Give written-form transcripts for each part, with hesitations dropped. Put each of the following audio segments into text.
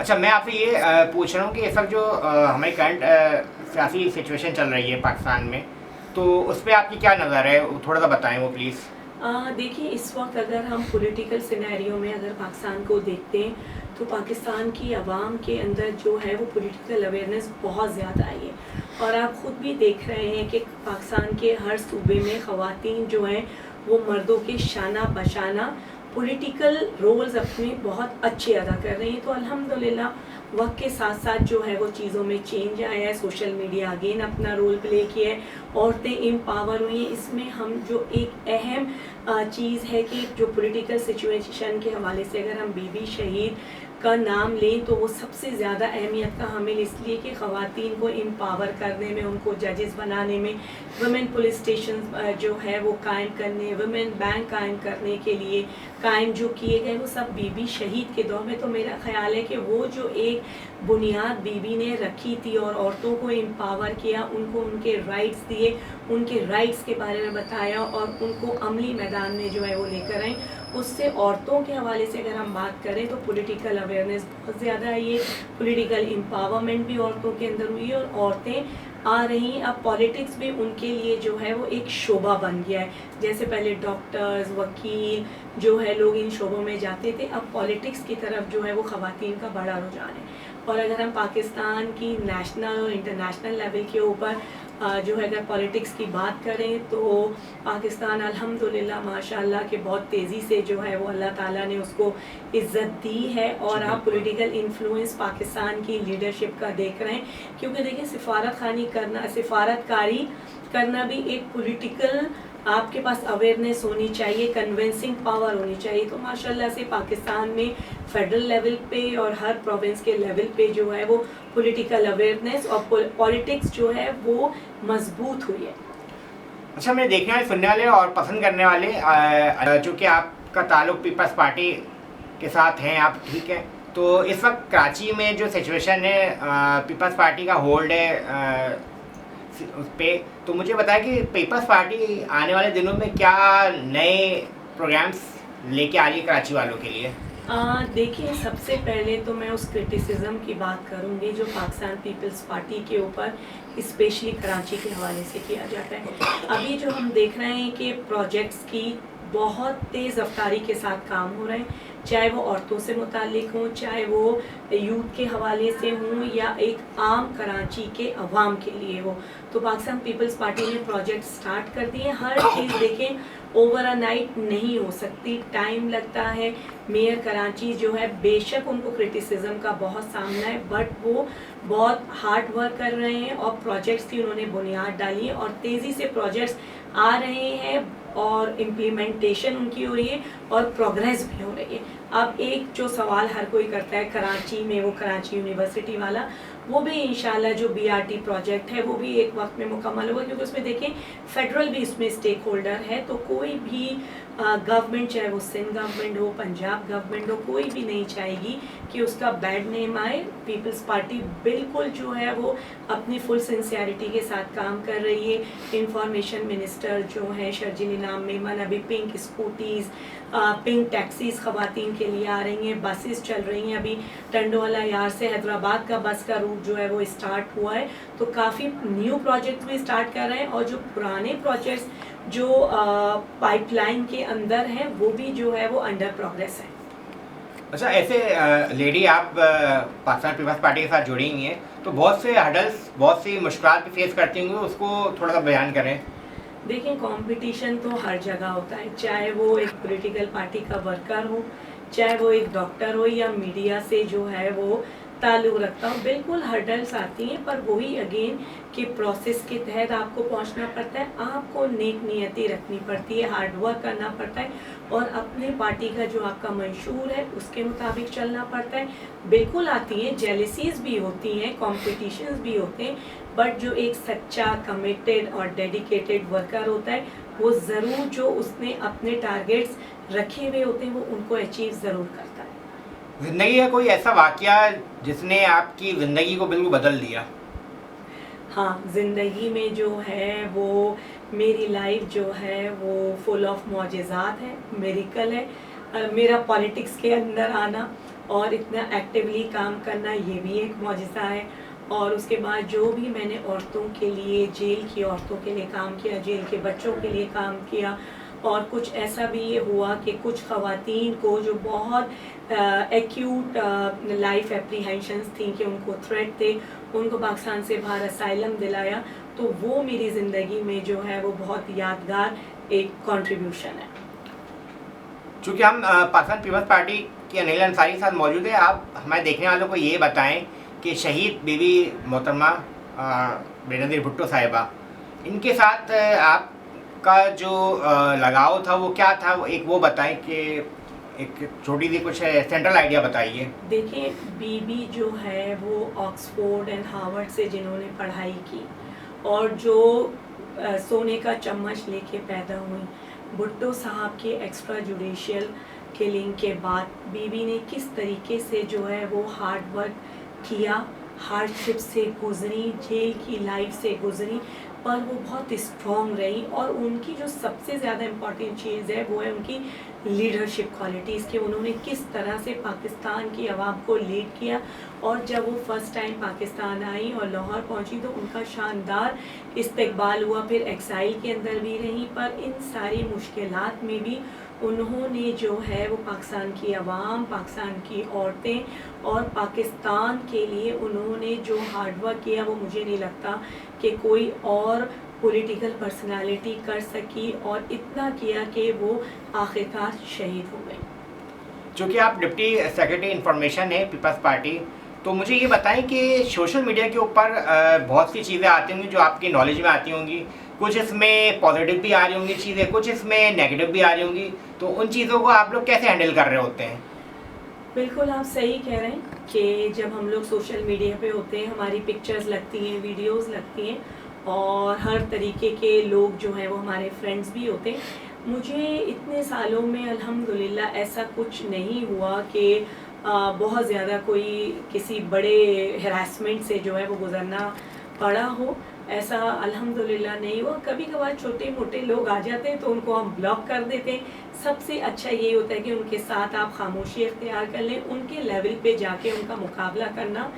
अच्छा, मैं आपसे ये पूछ रहा हूँ कि इस वक्त जो हमारी करंट सियासी सिचुएशन चल रही है पाकिस्तान में, तो उस पर आपकी क्या नज़र है, थोड़ा सा बताएं वो प्लीज़। देखिए, इस वक्त अगर हम पॉलिटिकल सिनेरियो में अगर पाकिस्तान को देखते हैं तो पाकिस्तान की आवाम के अंदर जो है वो पॉलिटिकल अवेयरनेस बहुत ज़्यादा आई है। और आप ख़ुद भी देख रहे हैं कि पाकिस्तान के हर सूबे में ख़वातीन जो हैं वो मर्दों के शाना बशाना पॉलिटिकल रोल्स अपने बहुत अच्छे अदा कर रही हैं। तो अल्हम्दुलिल्लाह वक्त के साथ साथ जो है वो चीज़ों में चेंज आया है। सोशल मीडिया अगेन अपना रोल प्ले किया है, औरतें एम्पावर हुई हैं। इसमें हम जो एक अहम चीज़ है कि जो पॉलिटिकल सिचुएशन के हवाले से अगर हम बीबी शहीद का नाम लें तो वो सबसे ज़्यादा अहमियत का हामिल इसलिए कि ख़वातीन को एम्पावर करने में, उनको जजेस बनाने में, वुमेन पुलिस स्टेशन जो है वो कायम करने, वुमेन बैंक कायम करने के लिए कायम जो किए गए वो सब बीबी शहीद के दौर में। तो मेरा ख़्याल है कि वो जो एक बुनियाद बीबी ने रखी थी और औरतों को एम्पावर किया, उनको उनके राइट्स दिए, उनके राइट्स के बारे में बताया और उनको अमली मैदान में जो है वो लेकर आए, उससे औरतों के हवाले से अगर हम बात करें तो पॉलिटिकल अवेयरनेस बहुत ज़्यादा आई है, पॉलिटिकल एम्पावरमेंट भी औरतों के अंदर हुई है और औरतें आ रही हैं। अब पॉलिटिक्स भी उनके लिए जो है वो एक शोबा बन गया है। जैसे पहले डॉक्टर्स, वकील जो है लोग इन शोबों में जाते थे, अब पॉलिटिक्स की तरफ जो है वो ख़वातीन का बड़ा रुझान है। और अगर हम पाकिस्तान की नेशनल और इंटरनेशनल लेवल के ऊपर जो है अगर पॉलिटिक्स की बात करें तो पाकिस्तान अल्हम्दुलिल्लाह माशाल्लाह के बहुत तेज़ी से जो है वो अल्लाह ताला ने उसको इज़्ज़त दी है। और आप पॉलिटिकल इन्फ्लुएंस पाकिस्तान की लीडरशिप का देख रहे हैं, क्योंकि देखिए सिफारतकारी करना भी एक पॉलिटिकल, आपके पास अवेयरनेस होनी चाहिए, कन्विंसिंग पावर होनी चाहिए। तो माशाल्लाह से पाकिस्तान में फेडरल लेवल पे और हर प्रोविंस के लेवल पे जो है वो पॉलिटिकल अवेयरनेस और पॉलिटिक्स जो है वो मजबूत हुई है। अच्छा, मैं देखने वाले, सुनने वाले और पसंद करने वाले, चूँकि आपका ताल्लुक पीपल्स पार्टी के साथ हैं आप, ठीक है, तो इस वक्त कराची में जो सिचुएशन है, पीपल्स पार्टी का होल्ड है उस पर, तो मुझे बताया कि पीपल्स पार्टी आने वाले दिनों में क्या नए प्रोग्राम्स लेके आ रही है कराची वालों के लिए। देखिए, सबसे पहले तो मैं उस क्रिटिसिज्म की बात करूंगी जो पाकिस्तान पीपल्स पार्टी के ऊपर स्पेशली कराची के हवाले से किया जाता है। अभी जो हम देख रहे हैं कि प्रोजेक्ट्स की बहुत तेज़ रफ्तारी के साथ काम हो रहे हैं, चाहे वो औरतों से मुतालिक हों, चाहे वो यूथ के हवाले से हों या एक आम कराची के अवाम के लिए हो। तो पाकिस्तान पीपल्स पार्टी ने प्रोजेक्ट स्टार्ट कर दिए। हर चीज़ देखें ओवर अ नाइट नहीं हो सकती, टाइम लगता है। मेयर कराची जो है बेशक उनको क्रिटिसिज्म का बहुत सामना है, बट वो बहुत हार्ड वर्क कर रहे हैं और प्रोजेक्ट्स की उन्होंने बुनियाद डाली है और तेज़ी से प्रोजेक्ट्स आ रहे हैं और इम्प्लीमेंटेशन उनकी हो रही है और प्रोग्रेस भी हो रही है। अब एक जो सवाल हर कोई करता है कराची में, वो कराची यूनिवर्सिटी वाला, वो भी इंशाल्लाह जो बीआरटी प्रोजेक्ट है वो भी एक वक्त में मुकम्मल होगा, क्योंकि उसमें देखें फेडरल भी इसमें स्टेक होल्डर है। तो कोई भी गवर्नमेंट, चाहे वो सिंध गवर्नमेंट हो, पंजाब गवर्नमेंट हो, कोई भी नहीं चाहेगी कि उसका बैड नेम आए। पीपल्स पार्टी बिल्कुल जो है वो अपनी फुल सिंसियरिटी के साथ काम कर रही है। इंफॉर्मेशन मिनिस्टर जो है शर्जील इनाम मेमन अभी पिंक स्कूटीज़, पिंक टैक्सीज़ ख़वातीन के लिए आ रही हैं, बसेस चल रही हैं। अभी टंडोवाला यार से हैदराबाद का बस का रूट जो है वो स्टार्ट हुआ है। तो काफ़ी न्यू प्रोजेक्ट्स भी स्टार्ट कर रहे हैं और जो पुराने प्रोजेक्ट्स जो पाइपलाइन के अंदर हैं वो भी जो है वो अंडर प्रोग्रेस है। अच्छा, ऐसे लेडी आप पाकिस्तान पीपल्स पार्टी के साथ जुड़ी हुई हैं, तो बहुत से हडल्स, बहुत सी मुश्किलात भी फेस करती होंगी, उसको थोड़ा सा बयान करें। देखिए, कंपटीशन तो हर जगह होता है, चाहे वो एक पॉलिटिकल पार्टी का वर्कर हो, चाहे वो एक डॉक्टर हो या मीडिया से जो है वो ताल्लुक़ रखता हो। बिल्कुल हर्डल्स आती हैं, पर वही अगेन कि प्रोसेस के तहत आपको पहुंचना पड़ता है, आपको नेक नियति रखनी पड़ती है, हार्ड वर्क करना पड़ता है और अपने पार्टी का जो आपका मंशूर है उसके मुताबिक चलना पड़ता है। बिल्कुल आती हैं, जेलसीज भी होती हैं, कॉम्पिटिशन्स भी होते हैं, बट जो एक सच्चा, कमिटेड और डेडिकेटेड वर्कर होता है वो ज़रूर जो उसने अपने टारगेट्स रखे हुए होते हैं वो उनको अचीव ज़रूर करता है। ज़िंदगी का कोई ऐसा वाक़या जिसने आपकी ज़िंदगी को बिल्कुल बदल दिया। हाँ, ज़िंदगी में जो है वो मेरी लाइफ जो है वो फुल ऑफ मौजज़ात है, मिरेकल है। मेरा पॉलिटिक्स के अंदर आना और इतना एक्टिवली काम करना ये भी एक मौजज़ा है। और उसके बाद जो भी मैंने औरतों के लिए, जेल की औरतों के लिए काम किया, जेल के बच्चों के लिए काम किया, और कुछ ऐसा भी ये हुआ कि कुछ ख़वातीन को जो बहुत एक्यूट लाइफ एप्रीहेंशंस थी कि उनको थ्रेट थे, उनको पाकिस्तान से बाहर असाइलम दिलाया। तो वो मेरी ज़िंदगी में जो है वो बहुत यादगार एक कंट्रीब्यूशन है। चूँकि हम पाकिस्तान पीपल्स पार्टी के अनिल अंसारी के साथ मौजूद है, आप हमारे देखने वालों को ये बताएं कि शहीद बीबी मोहतरमा बेनज़ीर भुट्टो साहिबा, इनके साथ आपका जो लगाव था वो क्या था, एक वो बताएं कि एक छोटी सी कुछ सेंट्रल आइडिया बताइए। देखिए, बीबी जो है वो ऑक्सफोर्ड एंड हार्वर्ड से जिन्होंने पढ़ाई की और जो सोने का चम्मच लेके पैदा हुई, भुट्टो साहब के एक्स्ट्रा जुडिशियल किलिंग के बाद बीबी ने किस तरीके से जो है वो हार्ड वर्क किया, हार्डशिप से गुजरी, जेल की लाइफ से गुजरी, पर वो बहुत स्ट्रॉन्ग रही। और उनकी जो सबसे ज़्यादा इम्पॉर्टेंट चीज़ है वो है उनकी लीडरशिप क्वालिटीज़, कि उन्होंने किस तरह से पाकिस्तान की आवाम को लीड किया। और जब वो फर्स्ट टाइम पाकिस्तान आई और लाहौर पहुंची तो उनका शानदार इस्तकबाल हुआ, फिर एक्साइल के अंदर भी रहीं, पर इन सारी मुश्किलात में भी उन्होंने जो है वो पाकिस्तान की आवाम, पाकिस्तान की औरतें और पाकिस्तान के लिए उन्होंने जो हार्डवर्क किया वो मुझे नहीं लगता कि कोई और पॉलिटिकल पर्सनालिटी कर सकी, और इतना किया कि वो आखिरकार शहीद हो गई। चूँकि आप डिप्टी सेक्रेटरी इंफॉर्मेशन है पीपल्स पार्टी, तो मुझे ये बताएं कि सोशल मीडिया के ऊपर बहुत सी चीज़ें आती होंगी जो आपकी नॉलेज में आती होंगी, कुछ इसमें पॉजिटिव भी आ रही होंगी चीज़ें, कुछ इसमें नेगेटिव भी आ रही होंगी, तो उन चीज़ों को आप लोग कैसे हैंडल कर रहे होते हैं? बिल्कुल आप सही कह रहे हैं कि जब हम लोग सोशल मीडिया पे होते हैं, हमारी पिक्चर्स लगती हैं, वीडियोस लगती हैं, और हर तरीके के लोग जो हैं वो हमारे फ्रेंड्स भी होते हैं। मुझे इतने सालों में अल्हम्दुलिल्लाह ऐसा कुछ नहीं हुआ कि बहुत ज़्यादा कोई किसी बड़े हरासमेंट से जो है वो गुज़रना पड़ा हो, ऐसा अल्हम्दुलिल्लाह नहीं हुआ। कभी कभार छोटे मोटे लोग आ जाते हैं तो उनको हम ब्लॉक कर देते हैं। सबसे अच्छा ये होता है कि उनके साथ आप खामोशी इख्तियार कर लें, उनके लेवल पे जाके उनका मुकाबला करना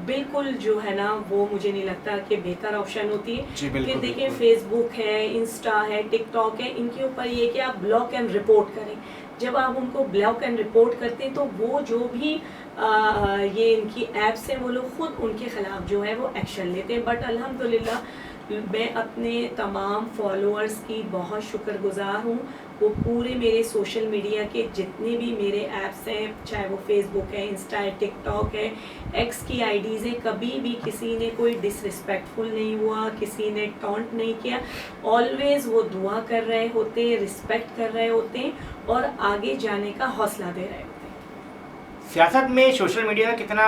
बिल्कुल जो है ना वो मुझे नहीं लगता कि बेहतर ऑप्शन होती है। फिर देखिए, फेसबुक है, इंस्टा है, टिकटॉक है, इनके ऊपर ये कि आप ब्लॉक एंड रिपोर्ट करें। जब आप उनको ब्लॉक एंड रिपोर्ट करते हैं तो वो जो भी ये इनकी ऐप्स हैं वो लोग खुद उनके ख़िलाफ़ जो है वो एक्शन लेते हैं। बट अल्हम्दुलिल्लाह मैं अपने तमाम फॉलोअर्स की बहुत शुक्रगुज़ार हूँ। वो पूरे मेरे सोशल मीडिया के जितने भी मेरे ऐप्स हैं, चाहे वो फेसबुक है, इंस्टा है, टिकटॉक है, एक्स की आईडीज़ हैं, कभी भी किसी ने कोई डिसरिस्पेक्टफुल नहीं हुआ, किसी ने टॉन्ट नहीं किया। ऑलवेज़ वो दुआ कर रहे होते हैं, रिस्पेक्ट कर रहे होते हैं और आगे जाने का हौसला दे रहे होते हैं। सियासत में सोशल मीडिया का कितना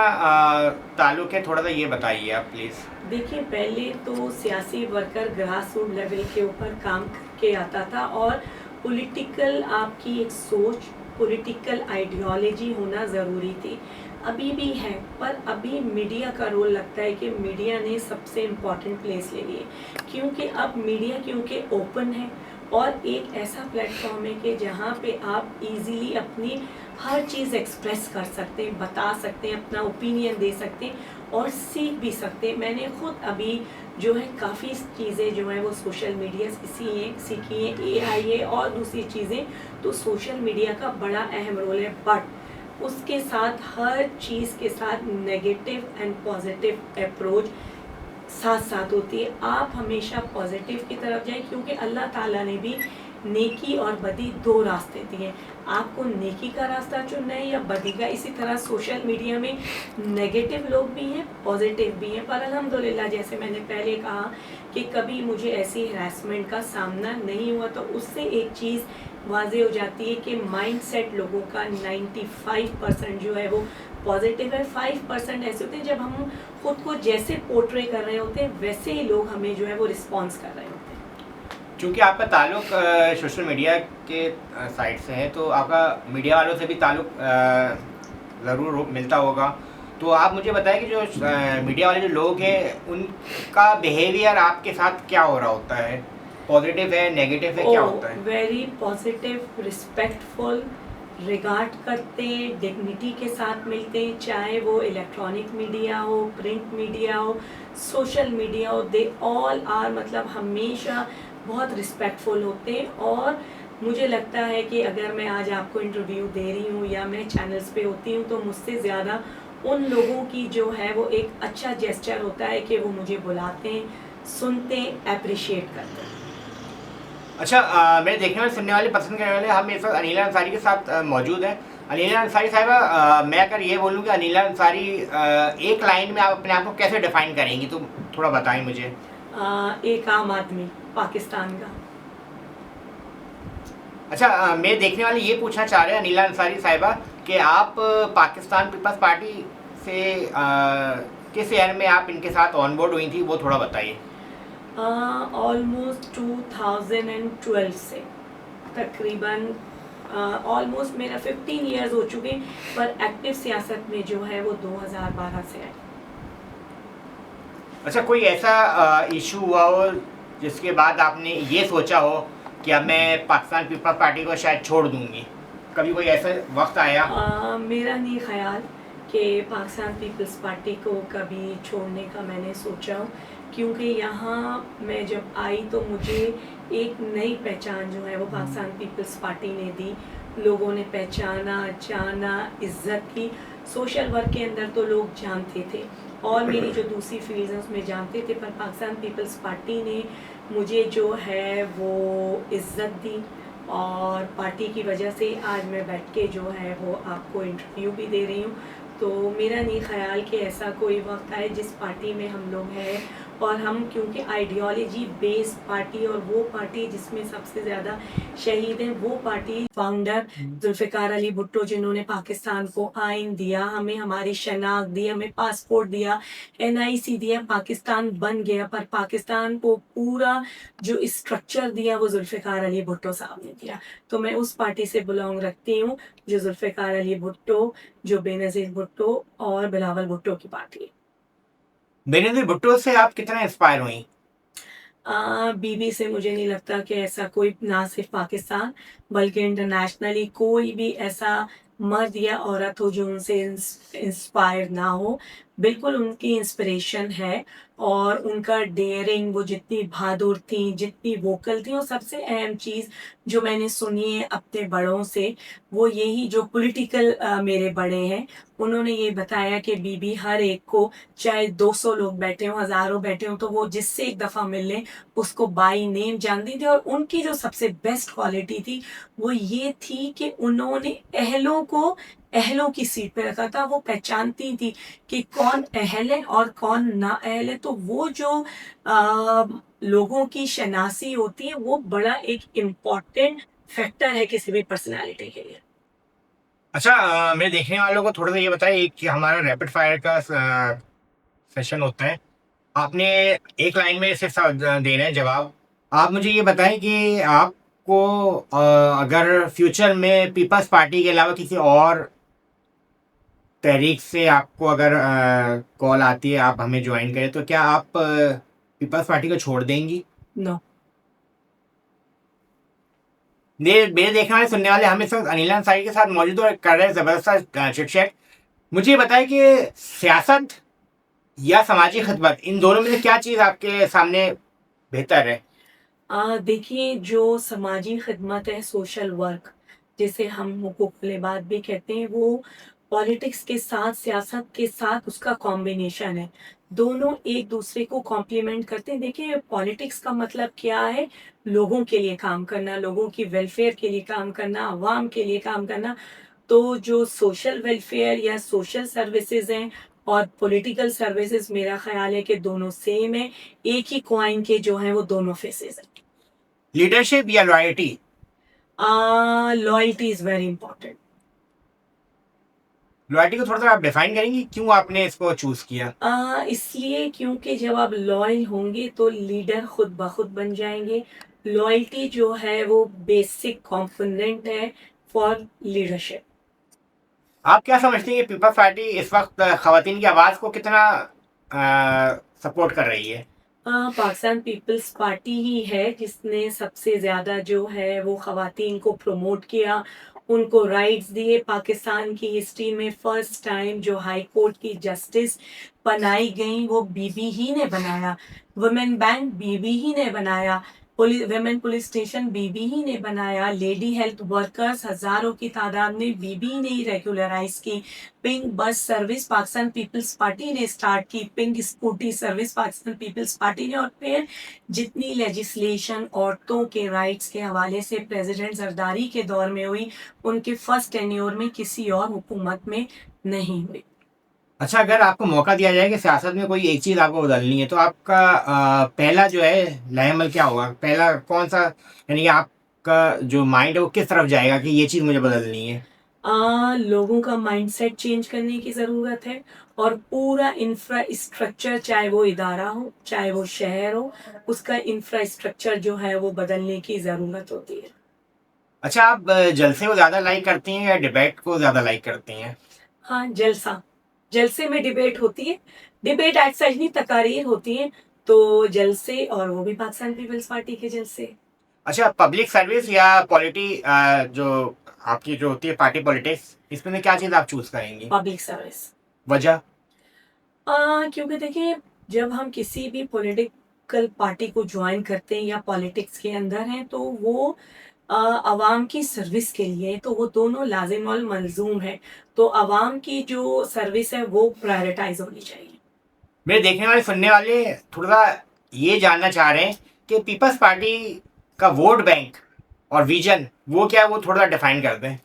ताल्लुक़ है, थोड़ा सा ये बताइए आप प्लीज़। देखिए, पहले तो सियासी वर्कर ग्रास रूट लेवल के ऊपर काम करके आता था और पॉलिटिकल आपकी एक सोच, पॉलिटिकल आइडियोलॉजी होना ज़रूरी थी, अभी भी है। पर अभी मीडिया का रोल लगता है कि मीडिया ने सबसे इम्पॉर्टेंट प्लेस ले ली है, क्योंकि अब मीडिया क्योंकि ओपन है और एक ऐसा प्लेटफॉर्म है कि जहाँ पे आप इजीली अपनी हर चीज़ एक्सप्रेस कर सकते हैं, बता सकते हैं, अपना ओपिनियन दे सकते हैं और सीख भी सकते हैं। मैंने खुद अभी जो है काफ़ी चीज़ें जो है वो सोशल मीडिया से सीखी हैं, AI है और दूसरी चीज़ें, तो सोशल मीडिया का बड़ा अहम रोल है। बट उसके साथ हर चीज़ के साथ नेगेटिव एंड पॉजिटिव अप्रोच साथ साथ होती है। आप हमेशा पॉजिटिव की तरफ जाएं, क्योंकि अल्लाह ताला ने भी नेकी और बदी दो रास्ते दिए। आपको नेकी का रास्ता चुनना है या बदी का। इसी तरह सोशल मीडिया में नेगेटिव लोग भी हैं, पॉजिटिव भी हैं, पर अल्हम्दुलिल्लाह जैसे मैंने पहले कहा कि कभी मुझे ऐसी हरासमेंट का सामना नहीं हुआ, तो उससे एक चीज़ वाज़ेह हो जाती है कि माइंडसेट लोगों का 95% जो है वो पॉजिटिव है। 5% ऐसे होते हैं जब हम खुद को जैसे पोर्ट्रे कर रहे होते हैं वैसे ही लोग हमें जो है वो रिस्पॉन्स कर रहे होते हैं। चूँकि आपका ताल्लुक़ सोशल मीडिया के साइड से है, तो आपका मीडिया वालों से भी ताल्लुक़ ज़रूर मिलता होगा, तो आप मुझे बताएं कि जो मीडिया वाले जो लोग हैं उनका बिहेवियर आपके साथ क्या हो रहा होता है, पॉजिटिव है, नेगेटिव है, क्या होता है? वेरी पॉजिटिव, रिस्पेक्टफुल, रिगार्ड करते, डिग्निटी के साथ मिलते, चाहे वो इलेक्ट्रॉनिक मीडिया हो, प्रिंट मीडिया हो, सोशल मीडिया हो, दे ऑल आर मतलब हमेशा बहुत रिस्पेक्टफुल होते हैं। और मुझे लगता है कि अगर मैं आज आपको इंटरव्यू दे रही हूँ या मैं चैनल्स पे होती हूँ तो मुझसे ज़्यादा उन लोगों की जो है वो एक अच्छा जेस्चर होता है कि वो मुझे बुलाते हैं, सुनते हैं, अप्रिशिएट करते हैं। अच्छा, मेरे देखने वाले, सुनने वाले, पसंद करने वाले, हम इस वक्त अनीला अंसारी के साथ मौजूद हैं। अनीला अंसारी साहिबा, मैं अगर ये बोलूँ कि अनीला अंसारी एक लाइन में आप अपने आप को कैसे डिफाइन करेंगी, तो थोड़ा बताएं मुझे। एक आम आदमी पाकिस्तान का। अच्छा, मेरे देखने वाले ये पूछना चाह रहे हैं अनीला अंसारी साहिबा कि आप पाकिस्तान पीपल्स पार्टी से किस ईयर में आप इनके साथ ऑन बोर्ड हुई थी, वो थोड़ा बताइए। ऑलमोस्ट 2012 से तकरीबन ऑलमोस्ट मेरा 15 इयर्स हो चुके हैं, पर एक्टिव सियासत में जो है वो 2012 से है। अच्छा, कोई ऐसा इशू हुआ हो जिसके बाद आपने ये सोचा हो कि अब मैं पाकिस्तान पीपल्स पार्टी को शायद छोड़ दूंगी, कभी कोई ऐसा वक्त आया? मेरा नहीं ख्याल कि पाकिस्तान पीपल्स पार्टी को कभी छोड़ने का मैंने सोचा हो, क्योंकि यहाँ मैं जब आई तो मुझे एक नई पहचान जो है वो पाकिस्तान पीपल्स पार्टी ने दी। लोगों ने पहचाना, जाना, इज्जत की। सोशल वर्क के अंदर तो लोग जानते थे और मेरी जो दूसरी फील्ड्स हैं उसमें जानते थे, पर पाकिस्तान पीपल्स पार्टी ने मुझे जो है वो इज्जत दी और पार्टी की वजह से आज मैं बैठ के जो है वो आपको इंटरव्यू भी दे रही हूँ। तो मेरा नहीं ख्याल कि ऐसा कोई वक्त आए जिस पार्टी में हम लोग हैं, और हम क्योंकि आइडियोलॉजी बेस्ड पार्टी और वो पार्टी जिसमें सबसे ज़्यादा शहीद हैं वो पार्टी फाउंडर जुल्फ़िकार अली भुट्टो, जिन्होंने पाकिस्तान को आइन दिया, हमें हमारी शनाख्त दी, हमें पासपोर्ट दिया, NIC दिया, पाकिस्तान बन गया। पर पाकिस्तान को पूरा जो स्ट्रक्चर दिया वो जुल्फ़िकार अली भुट्टो साहब ने दिया। तो मैं उस पार्टी से बिलोंग रखती हूँ जो जुल्फ़िकार अली भुट्टो, जो बेनज़ीर भुट्टो और बिलावल भुट्टो की पार्टी है। बेनज़ीर भुट्टो से आप कितना इंस्पायर हुई? बीबी से मुझे नहीं लगता कि ऐसा कोई, ना सिर्फ पाकिस्तान बल्कि इंटरनेशनली कोई भी ऐसा मर्द या औरत हो जो उनसे इंस्पायर ना हो। बिल्कुल उनकी इंस्पिरेशन है और उनका डेयरिंग, वो जितनी बहादुर थी, जितनी वोकल थी, और सबसे अहम चीज़ जो मैंने सुनी है अपने बड़ों से, वो यही जो पॉलिटिकल मेरे बड़े हैं, उन्होंने ये बताया कि बीबी हर एक को, चाहे 200 लोग बैठे हों, हज़ारों बैठे हों, तो वो जिससे एक दफ़ा मिल लें उसको बाय नेम जानती थी। और उनकी जो सबसे बेस्ट क्वालिटी थी वो ये थी कि उन्होंने अहलों को अहलों की सीट पे रखा था। वो पहचानती थी कि कौन अहल है और कौन ना अहल है। तो वो जो लोगों की शनासी होती है वो बड़ा एक इम्पॉर्टेंट फैक्टर है किसी भी पर्सनैलिटी के लिए। अच्छा, मेरे देखने वालों को थोड़ा सा ये बताइए कि हमारा रैपिड फायर का सेशन होता है। आपने एक लाइन में सिर्फ देना है जवाब। आप मुझे ये बताएं कि आपको अगर फ्यूचर में पीपल्स पार्टी के अलावा किसी और तहरीक से आपको अगर कॉल आती है आप हमें ज्वाइन करें, तो क्या आप पीपल्स पार्टी को छोड़ देंगी? नो। मेरे देखने वाले, सुनने वाले, हम इस वक्त अनिला अंसारी के साथ मौजूद और कर रहे हैं ज़बरदस्त चिट चैट। मुझे ये बताएं कि सियासत या समाजी खिदमत, इन दोनों में से क्या चीज़ आपके सामने बेहतर है? देखिए, जो समाजी खिदमत है, सोशल वर्क, जिसे हम हुकूक लिबाद भी कहते हैं, वो पॉलिटिक्स के साथ, सियासत के साथ उसका कॉम्बिनेशन है। दोनों एक दूसरे को कॉम्प्लीमेंट करते हैं। देखिए, पॉलिटिक्स का मतलब क्या है? लोगों के लिए काम करना, लोगों की वेलफेयर के लिए काम करना, अवाम के लिए काम करना। तो जो सोशल वेलफेयर या सोशल सर्विसेज हैं और पॉलिटिकल सर्विसेज, मेरा ख्याल है कि दोनों सेम है। एक ही कॉइन के जो हैं वो दोनों फेसेस हैं। लीडरशिप या loyalty? Loyalty is very important. Loyalty को थोड़ा सा आप डिफाइन करेंगी, क्यों आपने इसको चूज किया? इसलिए क्योंकि जब आप लॉयल होंगे तो लीडर खुद ब खुद बन जाएंगे। लॉयल्टी जो है वो बेसिक कंपोनेंट है फॉर लीडरशिप। आप क्या समझते हैं कि पीपल्स पार्टी इस वक्त खवातीन की आवाज़ को कितना सपोर्ट कर रही है? पाकिस्तान पीपल्स पार्टी ही है जिसने सबसे ज़्यादा जो है वो ख़वातीन को प्रमोट किया उनको राइट्स दिए। पाकिस्तान की हिस्ट्री में फर्स्ट टाइम जो हाई कोर्ट की जस्टिस बनाई गई वो बीबी ही ने बनाया, वुमेन बैंक बीबी ही ने बनाया, वेमेन पुलिस स्टेशन बीबी ही ने बनाया, लेडी हेल्थ वर्कर्स हजारों की तादाद में बीबी ने ही रेगुलराइज की, pink bus service Pakistan Peoples Party ने स्टार्ट की, pink scooty service Pakistan Peoples Party ने, और फिर जितनी लेजिस्लेशन औरतों के राइट्स के हवाले से प्रेसिडेंट जरदारी के दौर में हुई, उनके फर्स्ट टेन्योर में किसी और हुकूमत में नहीं हुई। अच्छा, अगर आपको मौका दिया जाए कि सियासत में कोई एक चीज़ आपको बदलनी है, तो आपका पहला जो है लाहेमल क्या होगा? पहला कौन सा, यानी कि आपका जो माइंड है वो किस तरफ जाएगा कि ये चीज़ मुझे बदलनी है? लोगों का माइंडसेट चेंज करने की ज़रूरत है, और पूरा इंफ्रास्ट्रक्चर, चाहे वो इदारा हो चाहे वो शहर हो, उसका इंफ्रास्ट्रक्चर जो है वो बदलने की ज़रूरत होती है। अच्छा, आप जलसे को ज़्यादा लाइक करती हैं या डिबेट को ज़्यादा लाइक करती हैं? हाँ, जलसा, जलसे में डिबेट होती है, डिबेट आज सच नहीं तकारीर होती है, तो जलसे, और वो भी पाकिस्तान पीपल्स पार्टी के जलसे। अच्छा, पब्लिक सर्विस या पॉलिटी, जो आपकी जो होती है पार्टी पॉलिटिक्स, इसमें से क्या चीज़ आप चूज़ करेंगी? Public service. वजह? क्योंकि देखिए, जब हम किसी भी पॉलिटिकल पार्टी को ज्वाइन करते हैं या पॉलिटिक्स के अंदर हैं, तो वो अवाम की सर्विस के लिए, तो वो दोनों लाजिम और मलजूम है। तो अवाम की जो सर्विस है वो प्रायोरिटाइज होनी चाहिए। मेरे देखने वाले सुनने वाले थोड़ा ये जानना चाह रहे हैं कि पीपल्स पार्टी का वोट बैंक और विजन वो क्या है, वो थोड़ा डिफाइन कर दें।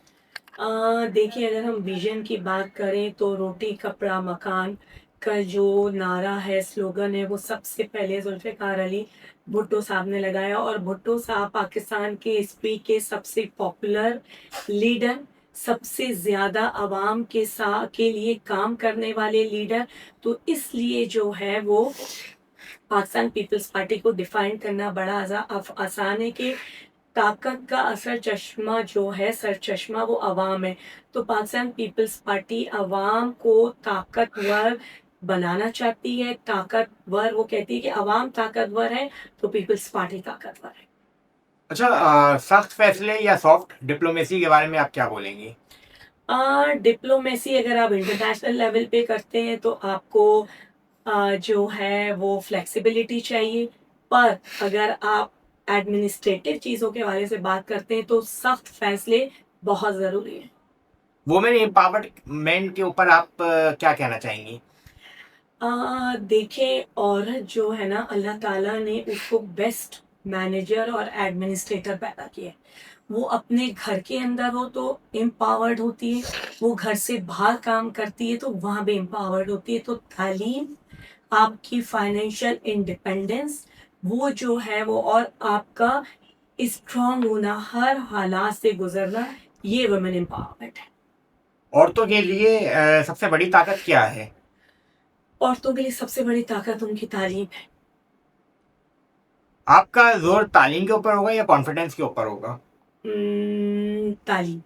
देखिए, अगर हम विजन की बात करें तो रोटी कपड़ा मकान का जो नारा है, स्लोगन है, वो सबसे पहले जुल्फ़िकार अली भुट्टो साहब ने लगाया, और भुट्टो साहब पाकिस्तान के हिस्ट्री के सबसे पॉपुलर लीडर, सबसे ज़्यादा आवाम के साथ के लिए काम करने वाले लीडर। तो इसलिए जो है वो पाकिस्तान पीपल्स पार्टी को डिफाइन करना बड़ा आसान है कि ताकत का असर चश्मा जो है, सर चश्मा, वो अवाम है। तो पाकिस्तान पीपल्स पार्टी अवाम को ताकतवर बनाना चाहती है, ताकतवर, वो कहती है कि अवाम ताकतवर है तो पीपल्स पार्टी ताकतवर है। अच्छा, सख्त फैसले या सॉफ्ट डिप्लोमेसी के बारे में आप क्या बोलेंगी? डिप्लोमेसी अगर आप इंटरनेशनल लेवल पे करते हैं तो आपको जो है वो फ्लेक्सिबिलिटी चाहिए, पर अगर आप एडमिनिस्ट्रेटिव चीज़ों के बारे से बात करते हैं तो सख्त फैसले बहुत ज़रूरी हैं। वुमेन एम्पावरमेंट के ऊपर आप क्या कहना चाहेंगी? देखें, औरत जो है ना, अल्लाह ताला ने उसको बेस्ट मैनेजर और एडमिनिस्ट्रेटर पैदा किया है। वो अपने घर के अंदर हो तो एम्पावर्ड होती है, वो घर से बाहर काम करती है तो वहाँ भी एम्पावर्ड होती है। तो तालीम, आपकी फाइनेंशियल इंडिपेंडेंस, वो जो है वो, और आपका स्ट्रांग होना, हर हालात से गुजरना, ये वुमेन एम्पावरमेंट है। औरतों के लिए सबसे बड़ी ताकत क्या है? औरतों के लिए सबसे बड़ी ताकत उनकी तालीम है। आपका जोर तालीम के ऊपर होगा या कॉन्फिडेंस के ऊपर होगा? तालीम।